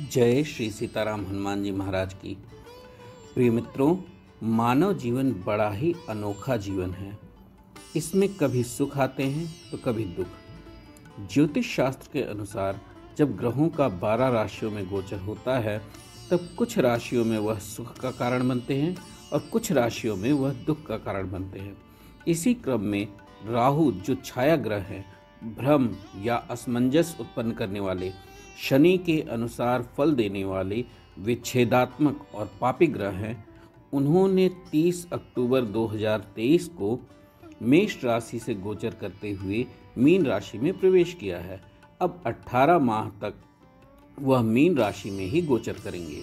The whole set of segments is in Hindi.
जय श्री सीताराम हनुमान जी महाराज की। प्रिय मित्रों, मानव जीवन बड़ा ही अनोखा जीवन है। इसमें कभी सुख आते हैं तो कभी दुख। ज्योतिष शास्त्र के अनुसार जब ग्रहों का 12 राशियों में गोचर होता है तब कुछ राशियों में वह सुख का कारण बनते हैं और कुछ राशियों में वह दुख का कारण बनते हैं। इसी क्रम में राहु जो छाया ग्रह है, भ्रम या असमंजस उत्पन्न करने वाले, शनि के अनुसार फल देने वाले विच्छेदात्मक और पापी ग्रह हैं, उन्होंने 30 अक्टूबर 2023 को मेष राशि से गोचर करते हुए मीन राशि में प्रवेश किया है। अब 18 माह तक वह मीन राशि में ही गोचर करेंगे।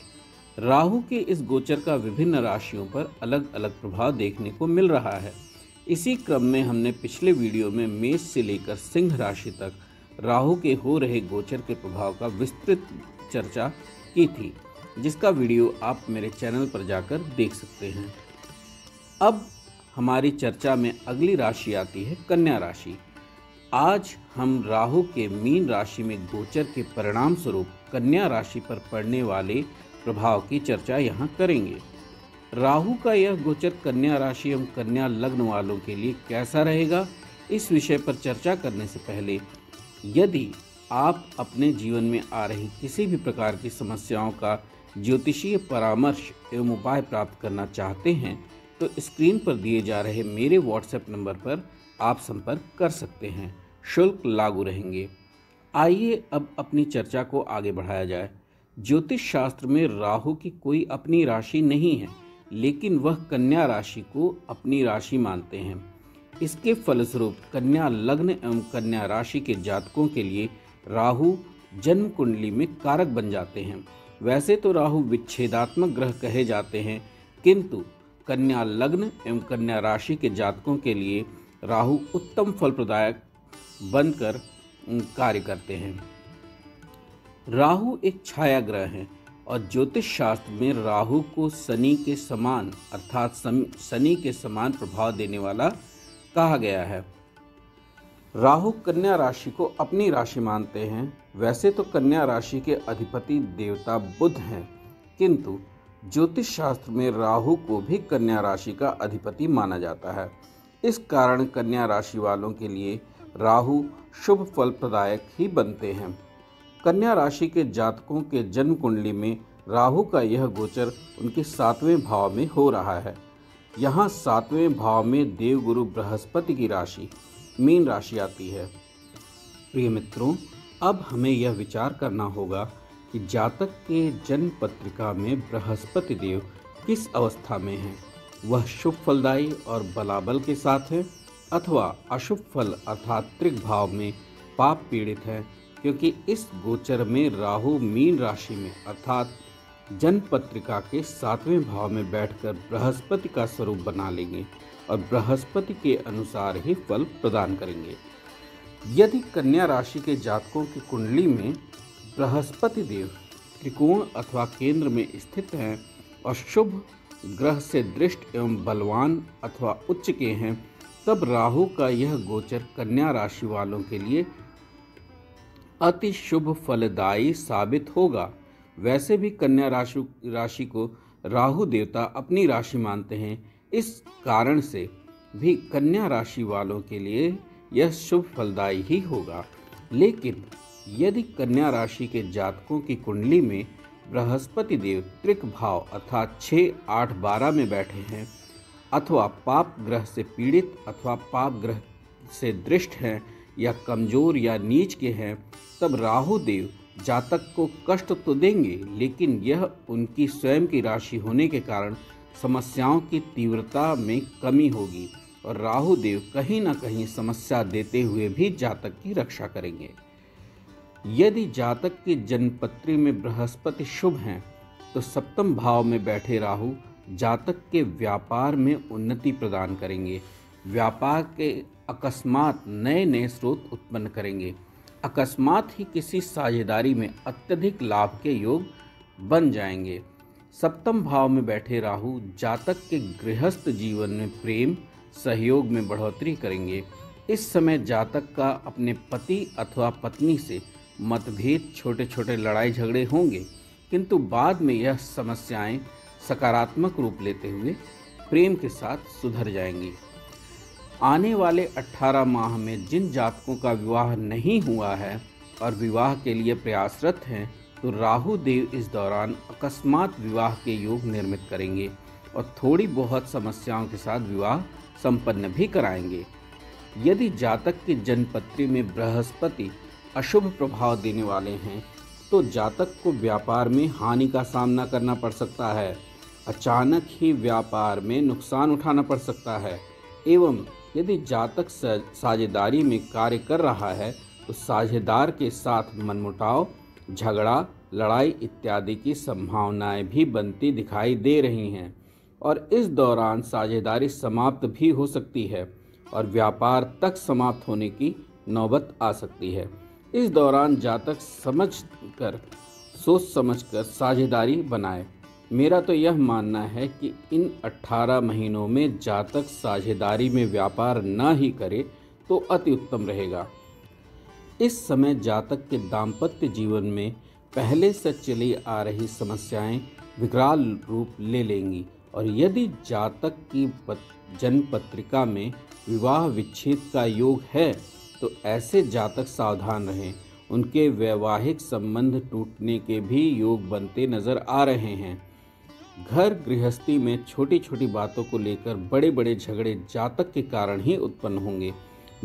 राहु के इस गोचर का विभिन्न राशियों पर अलग अलग प्रभाव देखने को मिल रहा है। इसी क्रम में हमने पिछले वीडियो में मेष से लेकर सिंह राशि तक राहु के हो रहे गोचर के प्रभाव का विस्तृत चर्चा की थी, जिसका वीडियो आप मेरे चैनल पर जाकर देख सकते हैं। अब हमारी चर्चा में अगली राशि आती है कन्या राशि। आज हम राहु के मीन राशि में गोचर के परिणाम स्वरूप कन्या राशि पर पड़ने वाले प्रभाव की चर्चा यहाँ करेंगे। राहु का यह गोचर कन्या राशि एवं कन्या लग्न वालों के लिए कैसा रहेगा, इस विषय पर चर्चा करने से पहले यदि आप अपने जीवन में आ रही किसी भी प्रकार की समस्याओं का ज्योतिषीय परामर्श एवं उपाय प्राप्त करना चाहते हैं तो स्क्रीन पर दिए जा रहे मेरे व्हाट्सएप नंबर पर आप संपर्क कर सकते हैं। शुल्क लागू रहेंगे। आइए अब अपनी चर्चा को आगे बढ़ाया जाए। ज्योतिष शास्त्र में राहु की कोई अपनी राशि नहीं है, लेकिन वह कन्या राशि को अपनी राशि मानते हैं। इसके फलस्वरूप कन्या लग्न एवं कन्या राशि के जातकों के लिए राहु जन्म कुंडली में कारक बन जाते हैं। वैसे तो राहु विच्छेदात्मक ग्रह कहे जाते हैं, किंतु कन्या लग्न एवं कन्या राशि के जातकों के लिए राहु उत्तम फल प्रदायक बनकर कार्य करते हैं। राहु एक छाया ग्रह है और ज्योतिष शास्त्र में राहु को शनि के समान अर्थात शनि के समान प्रभाव देने वाला कहा गया है। राहु कन्या राशि को अपनी राशि मानते हैं। वैसे तो कन्या राशि के अधिपति देवता बुध हैं, किंतु ज्योतिष शास्त्र में राहु को भी कन्या राशि का अधिपति माना जाता है। इस कारण कन्या राशि वालों के लिए राहु शुभ फल प्रदायक ही बनते हैं। कन्या राशि के जातकों के जन्म कुंडली में राहु का यह गोचर उनके 7वें भाव में हो रहा है। यहाँ 7वें भाव में देवगुरु बृहस्पति की राशि मीन राशि आती है। प्रिय मित्रों, अब हमें यह विचार करना होगा कि जातक के जन्म पत्रिका में बृहस्पति देव किस अवस्था में हैं। वह शुभ फलदायी और बलाबल के साथ है अथवा अशुभ फल अर्थात त्रिक भाव में पाप पीड़ित है, क्योंकि इस गोचर में राहु मीन राशि में अर्थात जन्म पत्रिका के 7वें भाव में बैठकर बृहस्पति का स्वरूप बना लेंगे और बृहस्पति के अनुसार ही फल प्रदान करेंगे। यदि कन्या राशि के जातकों की कुंडली में बृहस्पति देव त्रिकोण अथवा केंद्र में स्थित हैं और शुभ ग्रह से दृष्ट एवं बलवान अथवा उच्च के हैं, तब राहु का यह गोचर कन्या राशि वालों के लिए अति शुभ फलदायी साबित होगा। वैसे भी कन्या राशि को राहु देवता अपनी राशि मानते हैं। इस कारण से भी कन्या राशि वालों के लिए यह शुभ फलदायी ही होगा। लेकिन यदि कन्या राशि के जातकों की कुंडली में बृहस्पति देव त्रिक भाव अर्थात 6, 8, 12 में बैठे हैं अथवा पाप ग्रह से पीड़ित अथवा पाप ग्रह से दृष्ट हैं या कमजोर या नीच के हैं, तब राहु देव जातक को कष्ट तो देंगे, लेकिन यह उनकी स्वयं की राशि होने के कारण समस्याओं की तीव्रता में कमी होगी और राहु देव कहीं ना कहीं समस्या देते हुए भी जातक की रक्षा करेंगे। यदि जातक की जन्मपत्री में बृहस्पति शुभ हैं तो 7वें भाव में बैठे राहु जातक के व्यापार में उन्नति प्रदान करेंगे। व्यापार के अकस्मात नए नए स्रोत उत्पन्न करेंगे। अकस्मात ही किसी साझेदारी में अत्यधिक लाभ के योग बन जाएंगे। 7वें भाव में बैठे राहु जातक के गृहस्थ जीवन में प्रेम सहयोग में बढ़ोतरी करेंगे। इस समय जातक का अपने पति अथवा पत्नी से मतभेद, छोटे छोटे लड़ाई झगड़े होंगे, किंतु बाद में यह समस्याएं सकारात्मक रूप लेते हुए प्रेम के साथ सुधर जाएंगी। आने वाले 18 माह में जिन जातकों का विवाह नहीं हुआ है और विवाह के लिए प्रयासरत हैं, तो राहु देव इस दौरान अकस्मात विवाह के योग निर्मित करेंगे और थोड़ी बहुत समस्याओं के साथ विवाह संपन्न भी कराएंगे। यदि जातक की जन्मपत्री में बृहस्पति अशुभ प्रभाव देने वाले हैं, तो जातक को व्यापार में हानि का सामना करना पड़ सकता है। अचानक ही व्यापार में नुकसान उठाना पड़ सकता है। एवं यदि जातक साझेदारी में कार्य कर रहा है, तो साझेदार के साथ मनमुटाव, झगड़ा, लड़ाई इत्यादि की संभावनाएं भी बनती दिखाई दे रही हैं और इस दौरान साझेदारी समाप्त भी हो सकती है और व्यापार तक समाप्त होने की नौबत आ सकती है। इस दौरान जातक सोच समझकर साझेदारी बनाए। मेरा तो यह मानना है कि इन 18 महीनों में जातक साझेदारी में व्यापार न ही करे तो अति उत्तम रहेगा। इस समय जातक के दाम्पत्य जीवन में पहले से चली आ रही समस्याएं विकराल रूप ले लेंगी और यदि जातक की जन्म पत्रिका में विवाह विच्छेद का योग है, तो ऐसे जातक सावधान रहें। उनके वैवाहिक संबंध टूटने के भी योग बनते नजर आ रहे हैं। घर गृहस्थी में छोटी छोटी बातों को लेकर बड़े बड़े झगड़े जातक के कारण ही उत्पन्न होंगे।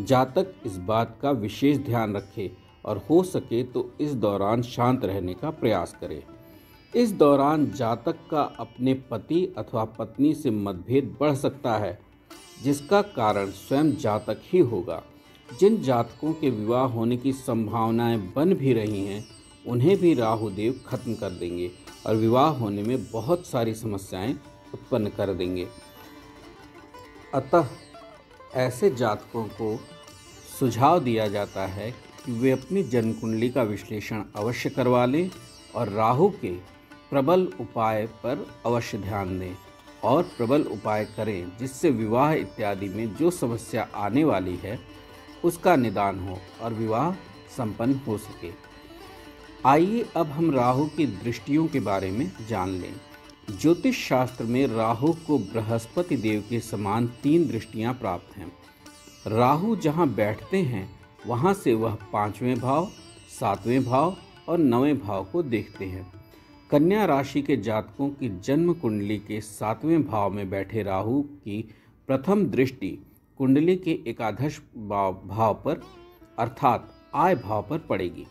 जातक इस बात का विशेष ध्यान रखे और हो सके तो इस दौरान शांत रहने का प्रयास करे। इस दौरान जातक का अपने पति अथवा पत्नी से मतभेद बढ़ सकता है, जिसका कारण स्वयं जातक ही होगा। जिन जातकों के विवाह होने की संभावनाएं बन भी रही हैं, उन्हें भी राहु देव खत्म कर देंगे और विवाह होने में बहुत सारी समस्याएं उत्पन्न कर देंगे। अतः ऐसे जातकों को सुझाव दिया जाता है कि वे अपनी जन्म कुंडली का विश्लेषण अवश्य करवा लें और राहु के प्रबल उपाय पर अवश्य ध्यान दें और प्रबल उपाय करें, जिससे विवाह इत्यादि में जो समस्या आने वाली है उसका निदान हो और विवाह संपन्न हो सके। आइए अब हम राहु की दृष्टियों के बारे में जान लें। ज्योतिष शास्त्र में राहु को बृहस्पति देव के समान 3 दृष्टियां प्राप्त हैं। राहु जहां बैठते हैं वहां से वह 5वें भाव, 7वें भाव और 9वें भाव को देखते हैं। कन्या राशि के जातकों की जन्म कुंडली के 7वें भाव में बैठे राहु की प्रथम दृष्टि कुंडली के एकादश भाव पर अर्थात आय भाव पर पड़ेगी।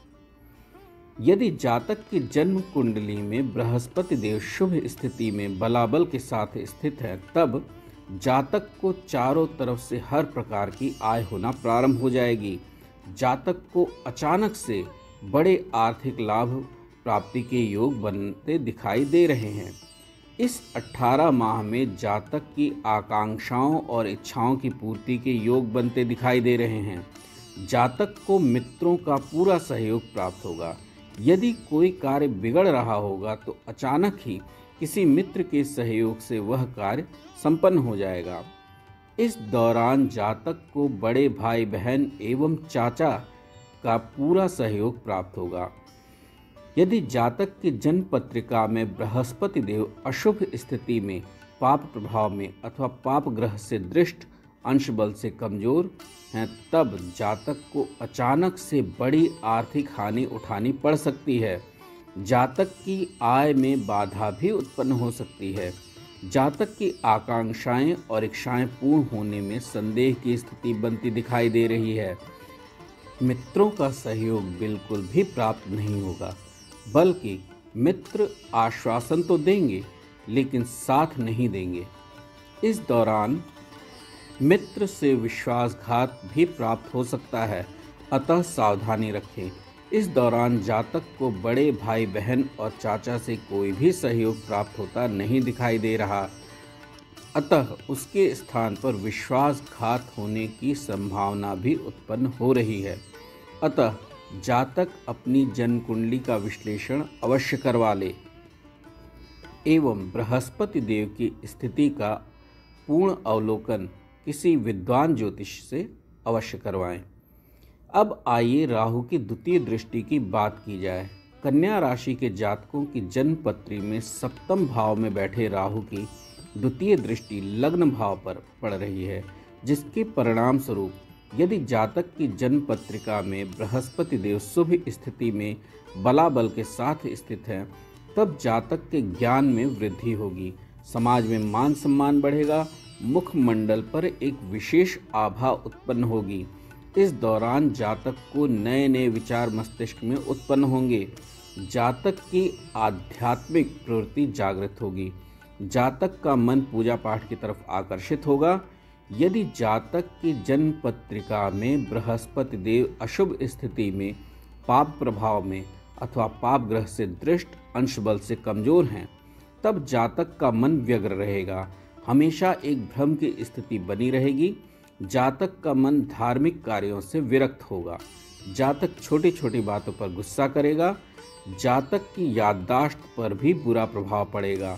यदि जातक की जन्म कुंडली में बृहस्पति देव शुभ स्थिति में बलाबल के साथ स्थित है, तब जातक को चारों तरफ से हर प्रकार की आय होना प्रारंभ हो जाएगी। जातक को अचानक से बड़े आर्थिक लाभ प्राप्ति के योग बनते दिखाई दे रहे हैं। इस 18 माह में जातक की आकांक्षाओं और इच्छाओं की पूर्ति के योग बनते दिखाई दे रहे हैं। जातक को मित्रों का पूरा सहयोग प्राप्त होगा। यदि कोई कार्य बिगड़ रहा होगा तो अचानक ही किसी मित्र के सहयोग से वह कार्य संपन्न हो जाएगा। इस दौरान जातक को बड़े भाई बहन एवं चाचा का पूरा सहयोग प्राप्त होगा। यदि जातक की जन्म पत्रिका में बृहस्पति देव अशुभ स्थिति में, पाप प्रभाव में अथवा पाप ग्रह से दृष्ट, अंश बल से कमजोर हैं, तब जातक को अचानक से बड़ी आर्थिक हानि उठानी पड़ सकती है। जातक की आय में बाधा भी उत्पन्न हो सकती है। जातक की आकांक्षाएं और इच्छाएं पूर्ण होने में संदेह की स्थिति बनती दिखाई दे रही है। मित्रों का सहयोग बिल्कुल भी प्राप्त नहीं होगा, बल्कि मित्र आश्वासन तो देंगे लेकिन साथ नहीं देंगे। इस दौरान मित्र से विश्वासघात भी प्राप्त हो सकता है, अतः सावधानी रखें। इस दौरान जातक को बड़े भाई बहन और चाचा से कोई भी सहयोग प्राप्त होता नहीं दिखाई दे रहा, अतः उसके स्थान पर विश्वासघात होने की संभावना भी उत्पन्न हो रही है। अतः जातक अपनी जन्म कुंडली का विश्लेषण अवश्य करवा ले एवं बृहस्पति देव की स्थिति का पूर्ण अवलोकन किसी विद्वान ज्योतिष से अवश्य करवाएं। अब आइए राहु की द्वितीय दृष्टि की बात की जाए। कन्या राशि के जातकों की जन्म पत्री में सप्तम भाव में बैठे राहु की द्वितीय दृष्टि लग्न भाव पर पड़ रही है, जिसके परिणाम स्वरूप यदि जातक की जन्म पत्रिका में बृहस्पति देव शुभ स्थिति में बलाबल के साथ स्थित है, तब जातक के ज्ञान में वृद्धि होगी, समाज में मान सम्मान बढ़ेगा, मुखमंडल पर एक विशेष आभा उत्पन्न होगी। इस दौरान जातक को नए नए विचार मस्तिष्क में उत्पन्न होंगे। जातक की आध्यात्मिक प्रवृत्ति जागृत होगी। जातक का मन पूजा पाठ की तरफ आकर्षित होगा। यदि जातक की जन्म पत्रिका में बृहस्पति देव अशुभ स्थिति में, पाप प्रभाव में अथवा पाप ग्रह से दृष्ट, अंश बल से कमजोर हैं, तब जातक का मन व्यग्र रहेगा, हमेशा एक भ्रम की स्थिति बनी रहेगी। जातक का मन धार्मिक कार्यों से विरक्त होगा। जातक छोटी छोटी बातों पर गुस्सा करेगा। जातक की याददाश्त पर भी बुरा प्रभाव पड़ेगा।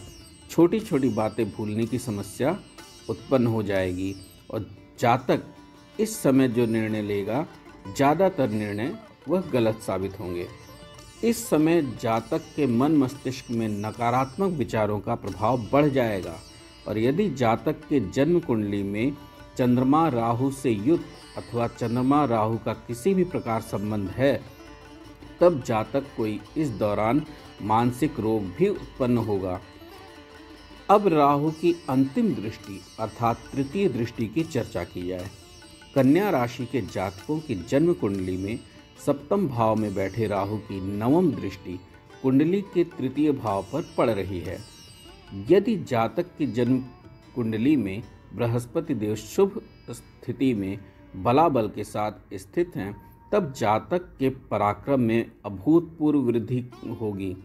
छोटी छोटी बातें भूलने की समस्या उत्पन्न हो जाएगी और जातक इस समय जो निर्णय लेगा, ज़्यादातर निर्णय वह गलत साबित होंगे। इस समय जातक के मन मस्तिष्क में नकारात्मक विचारों का प्रभाव बढ़ जाएगा और यदि जातक के जन्म कुंडली में चंद्रमा राहु से युक्त अथवा चंद्रमा राहु का किसी भी प्रकार संबंध है, तब जातक को इस दौरान मानसिक रोग भी उत्पन्न होगा। अब राहु की अंतिम दृष्टि अर्थात तृतीय दृष्टि की चर्चा की जाए। कन्या राशि के जातकों की जन्म कुंडली में सप्तम भाव में बैठे राहु की नवम दृष्टि कुंडली के तृतीय भाव पर पड़ रही है। यदि जातक की जन्म कुंडली में बृहस्पति देव शुभ स्थिति में बलाबल के साथ स्थित हैं, तब जातक के पराक्रम में अभूतपूर्व वृद्धि होगी।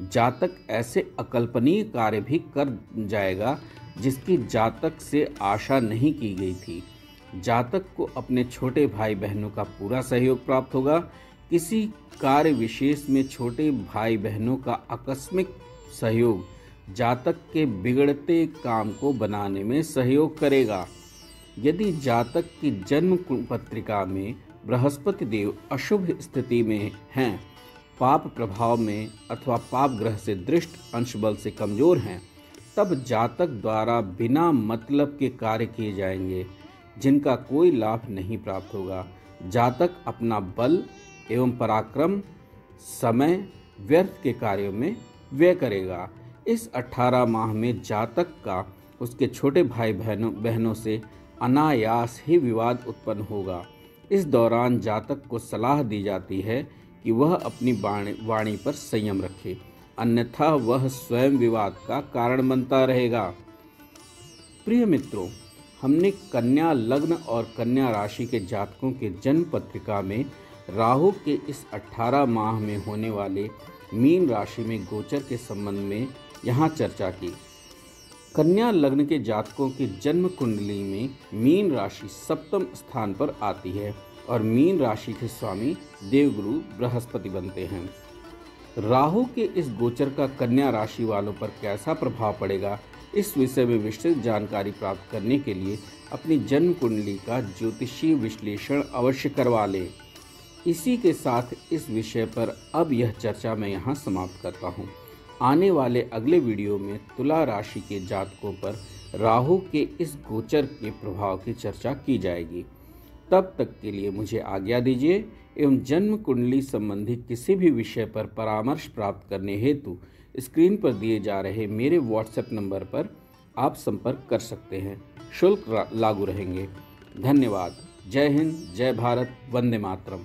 जातक ऐसे अकल्पनीय कार्य भी कर जाएगा जिसकी जातक से आशा नहीं की गई थी। जातक को अपने छोटे भाई बहनों का पूरा सहयोग प्राप्त होगा। किसी कार्य विशेष में छोटे भाई बहनों का आकस्मिक सहयोग जातक के बिगड़ते काम को बनाने में सहयोग करेगा। यदि जातक की जन्म पत्रिका में बृहस्पति देव अशुभ स्थिति में हैं, पाप प्रभाव में अथवा पाप ग्रह से दृष्ट, अंश बल से कमजोर हैं, तब जातक द्वारा बिना मतलब के कार्य किए जाएंगे जिनका कोई लाभ नहीं प्राप्त होगा। जातक अपना बल एवं पराक्रम समय व्यर्थ के कार्यों में व्यय करेगा। इस 18 माह में जातक का उसके छोटे भाई बहनों से अनायास ही विवाद उत्पन्न होगा। इस दौरान जातक को सलाह दी जाती है कि वह अपनी वाणी पर संयम रखे, अन्यथा वह स्वयं विवाद का कारण बनता रहेगा। प्रिय मित्रों, हमने कन्या लग्न और कन्या राशि के जातकों के जन्म पत्रिका में राहु के इस 18 माह में होने वाले मीन राशि में गोचर के संबंध में यहाँ चर्चा की। कन्या लग्न के जातकों की जन्म कुंडली में मीन राशि सप्तम स्थान पर आती है और मीन राशि के स्वामी देवगुरु बृहस्पति बनते हैं। राहु के इस गोचर का कन्या राशि वालों पर कैसा प्रभाव पड़ेगा, इस विषय में विस्तृत जानकारी प्राप्त करने के लिए अपनी जन्म कुंडली का ज्योतिषीय विश्लेषण अवश्य करवा लें। इसी के साथ इस विषय पर अब यह चर्चा मैं यहाँ समाप्त करता हूँ। आने वाले अगले वीडियो में तुला राशि के जातकों पर राहु के इस गोचर के प्रभाव की चर्चा की जाएगी। तब तक के लिए मुझे आज्ञा दीजिए एवं जन्म कुंडली संबंधी किसी भी विषय पर परामर्श प्राप्त करने हेतु स्क्रीन पर दिए जा रहे मेरे व्हाट्सएप नंबर पर आप संपर्क कर सकते हैं। शुल्क लागू रहेंगे। धन्यवाद। जय हिंद, जय भारत, वंदे मातरम।